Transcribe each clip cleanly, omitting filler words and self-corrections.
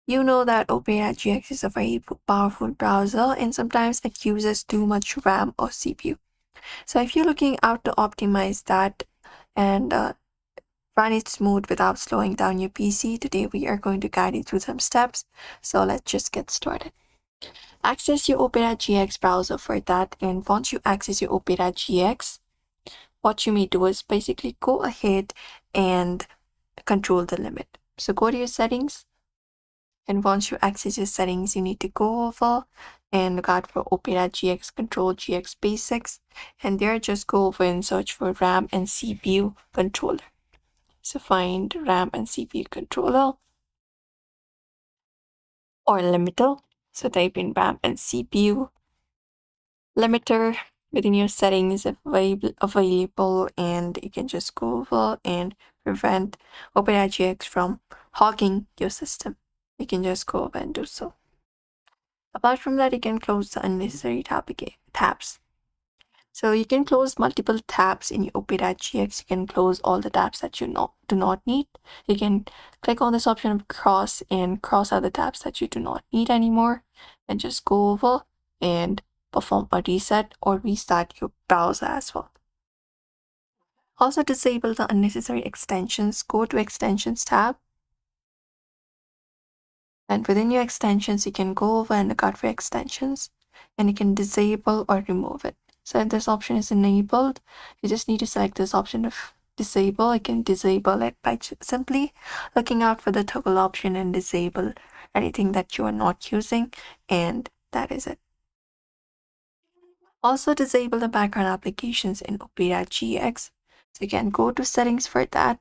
You know that Opera GX is a very powerful browser and sometimes it uses too much RAM or CPU. So if you're looking out to optimize that and run it smooth without slowing down your PC, today we are going to guide you through some steps. So let's just get started. Access your Opera GX browser for that, and once you access your Opera GX, what you may do is basically go ahead and control the limit. So go to your settings, and once you access your settings, you need to go over and look out for Opera GX Control GX Basics, and there just go over and search for RAM and CPU controller. So find RAM and CPU controller or limiter. So type in RAM and CPU limiter within your settings available, and you can just go over and prevent Opera GX from hogging your system. You can just go over and do so. Apart from that, you can close the unnecessary tabs. So you can close multiple tabs in your Opera GX. You can close all the tabs that you do not need. You can click on this option of cross and cross out the tabs that you do not need anymore, and just go over and perform a reset or restart your browser as well. Also disable the unnecessary extensions. Go to Extensions tab, and within your extensions, you can go over and look out for extensions, and you can disable or remove it. So if this option is enabled, you just need to select this option of disable. You can disable it by simply looking out for the toggle option and disable anything that you are not using, and that is it. Also disable the background applications in Opera GX. So you can go to settings for that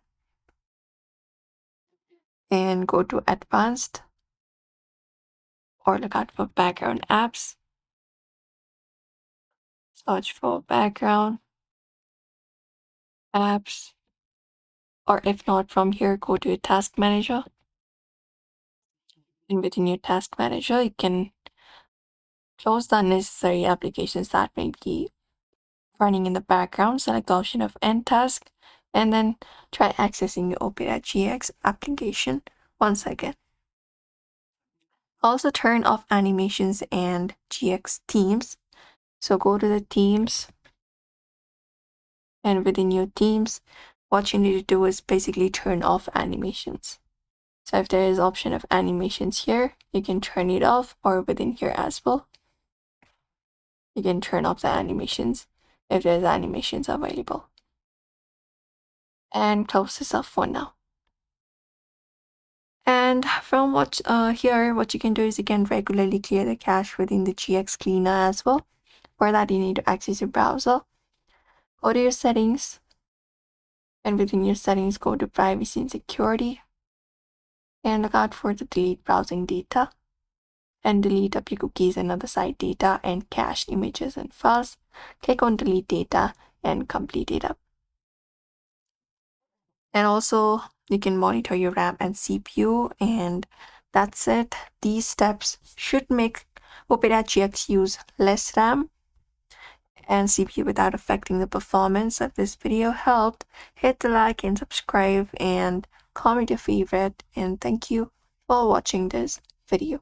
and go to advanced or look out for background apps. Search for background apps, or if not, from here, go to task manager. And within your task manager, you can close the unnecessary applications that may be running in the background. Select the option of end task, and then try accessing your Opera GX application once again. Also turn off animations and GX themes. So go to the themes, and within your themes, what you need to do is basically turn off animations. So if there is option of animations here, you can turn it off, or within here as well. You can turn off the animations if there's animations available. And close this up for now. And from what you can do is you can regularly clear the cache within the GX cleaner as well. For that, you need to access your browser. Go to your settings, and within your settings, go to privacy and security, and look out for the delete browsing data, and delete up your cookies and other site data and cached images and files. Click on delete data and complete it up. And also you can monitor your RAM and CPU, and that's it. These steps should make Opera GX use less RAM and CPU without affecting the performance. If this video helped, hit the like and subscribe and comment your favorite, and thank you for watching this video.